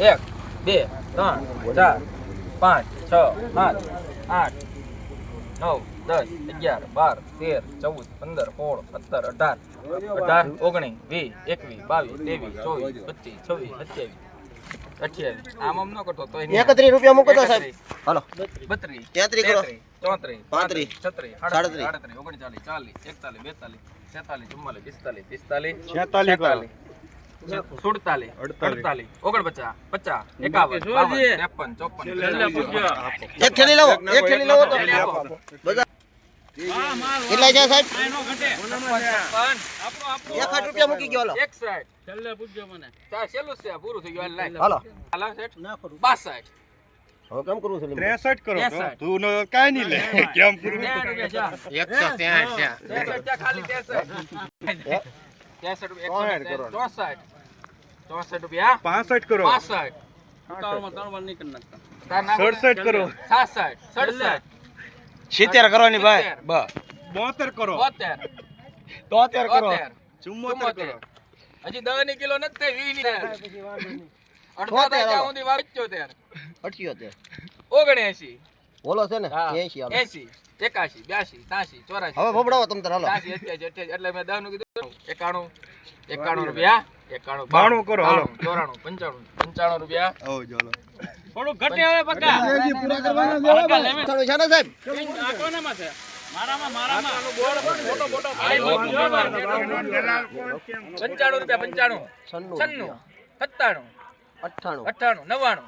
1 2 3 4 5 6 7 8 9 10 11 12 13 14 15 16 17 18 19 20 21 22 23 24 25 26 27 28 આમ ન કરતો તો 31 રૂપિયા મૂકો તો સાહેબ હાલો 32 33 કરો 34 35 36 37 38 39 40 41 42 43 44 45 46 47 48 49 50 51 એક થેલી લાવો તો બધા કેટલા છે સાહેબ 61 રૂપિયા મૂકી ગયો હાલો એક સાઈડ છેલ્લે પૂછજો મને ચા છેલ્લું છે પૂરું થઈ ગયું લાઈ હાલો હાલો સેટ 62 હવે કેમ કરવું છે 63 કરો તું નો કાઈ નહીં લે કેમ કરવું 163 ખાલી 63 રૂપિયા 65 કરો 65 ઉતાવળમાં 3 વાર નહીં કરી નાખતા 67 કરો 67 67 70 કરવાની ભાઈ બસ 72 કરો 72 73 કરો 74 કરો હજી 10 ની કિલો નથી થઈ 20 ની અડધા ત્યાં સુધી વાર 78 79 બોલો છે ને હા, 80 હાલો 80 81 82 83 84 હવે ફોફડાવો તમ તાર હાલો 88 એટલે મેં 10 નું કીધું 91 રૂપિયા 91 92 કરો, હાલો. 94 95 રૂપિયા આવો ચાલો થોડું ઘટે હવે બકા પૂરા કરવાના છે ચાલો છે ને સાહેબ આકોનામાં છે મારામાં બોર્ડ મોટો 95 રૂપિયા 95 96 97 98 98 99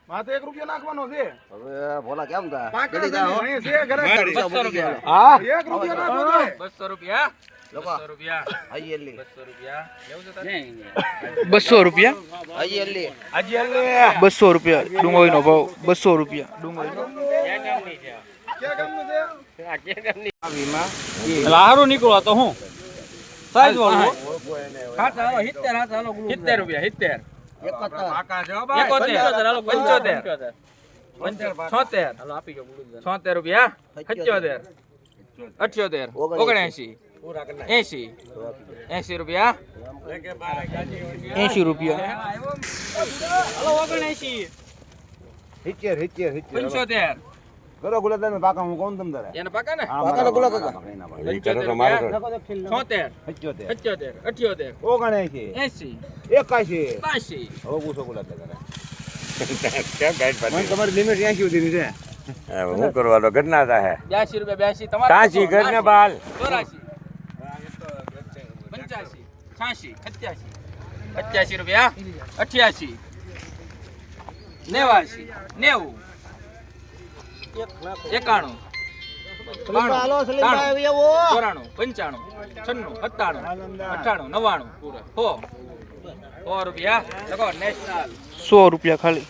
માથે 1 રૂપિયો નાખવાનો છે હવે ભોલા કેમ થા જલ્દી જાઓ અહીં છે ઘરે 200 રૂપિયા હા 1 રૂપિયો નાખવાનો છે 200 રૂપિયા લોકો 200 રૂપિયા આઈ એલી 200 રૂપિયા લેવું છે તારે 200 રૂપિયા આઈ એલી 200 રૂપિયા ડુંગળીનો ભાવ 200 રૂપિયા ડુંગળીનો લાહારું નીકળો તો હું સાઈઝ વાળું 70 રૂપિયા 70 76 રૂપિયા 77 78 79 80 રૂપિયા 80 રૂપિયા હિચેર 75 કરો ગુલાબદાન પાકા હું કોણ તમ તારે એને પાકા ને પાકાનો ગુલા કાકા 75 રૂપિયા 76 77 78 ઓગણએંસી 80 81 82 હવે પૂછો ગુલાબદાન મને તમારી લિમિટ 80 સુધીની છે હું કરવાનો ઘરના હે 82 રૂપિયા 82 તમારા કાશી ઘરને બાલ 84 85 86 87 રૂપિયા 88 89 91 હાલો સલીમભાઈ આવો 94 95 96 97 98 99 પૂરા 100 રૂપિયા લખો નેશનલ 100 રૂપિયા ખાલી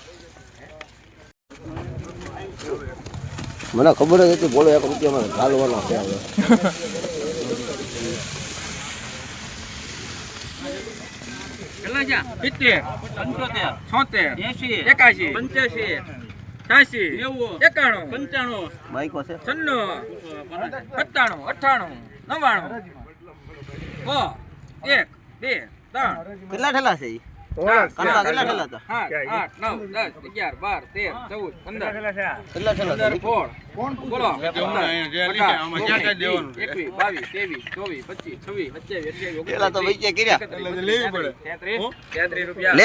મને ખબર જ હતી બોલો 1 રૂપિયામાં ચાલવાનો છે હવે કેટલા છે 70 75 76 81 85 91 માઈકો છે 95 97 98 99 1 2 3 કેટલા ઠેલા છે ઈ કંટા કેટલા ઠેલા હતા 8 9 10 11 12 13 14 15 કેટલા ઠેલા હતા કોણ બોલો 21 પેલા તો વૈચે કર્યા 33 રૂપિયા લે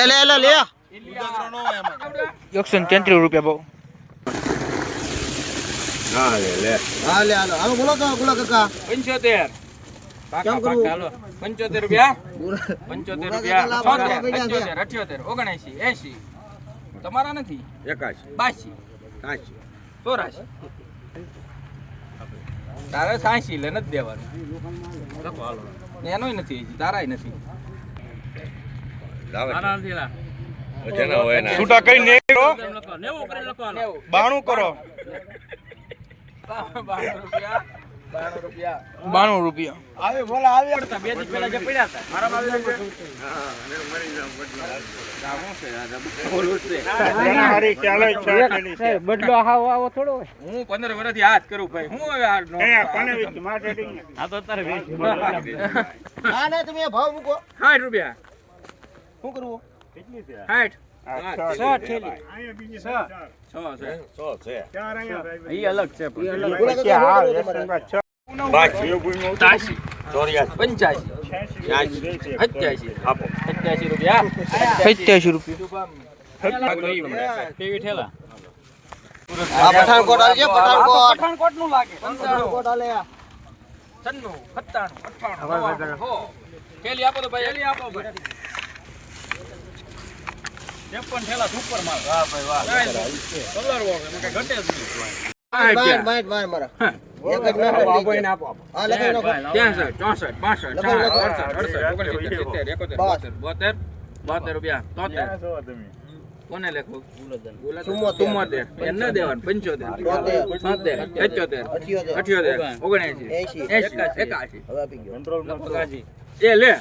133 રૂપિયા ભાવ હા લે હાલો હાલો બોલો તો ગુલા કાકા 75 કેમ કરવું? હાલો 75 રૂપિયા 75 રૂપિયા કેટલા 78 79 80 તમારા નથી 81 82 84 તારે 86 લે નથી દેવાનું એનોય નથી હજી તારાય નથી જેના હોય ને છૂટા કઈ નેરો 92 કરો 92 રૂપિયા 92 રૂપિયા આવે બોલા આવે બે દિવસ પહેલા જે પડ્યા હતા મારામાં મારી ચાલે છે બદલો આવો થોડો હું 15 વર્ષથી હાથ કરું ભાઈ હું હવે આ નો કોને વેચ માર્કેટિંગ આ તો તારે વેચ ના ના તમે ભાવ મૂકો 60 રૂપિયા શું કરવું કેટલી છે 60 ઈ અલગ છે તાશી ચોર્યાસી 85 88 આપો 87 રૂપિયા 87 રૂપિયા કેવી ઠેલા આ પઠાણકોટ આવી છે પઠાણકોટ પઠાણકોટ નું લાગે પઠાણકોટ આલે 96 97 98 હો કેલી આપો તો ભાઈ કેલી આપો ભાઈ 53 ઠેલા સુપર માલ વાહ ભાઈ વાહ કલર વાળો એમાં કઈ ઘટે જ નહીં માર મારા એક જ મિનિટ આપો હા લખાઈ નાખો 72 રૂપિયા 73 કોને લખો ચુમ્મોતેર. એમ ના દેવાનું 75 77 78 79 80 હવે આપી ગયો એ લે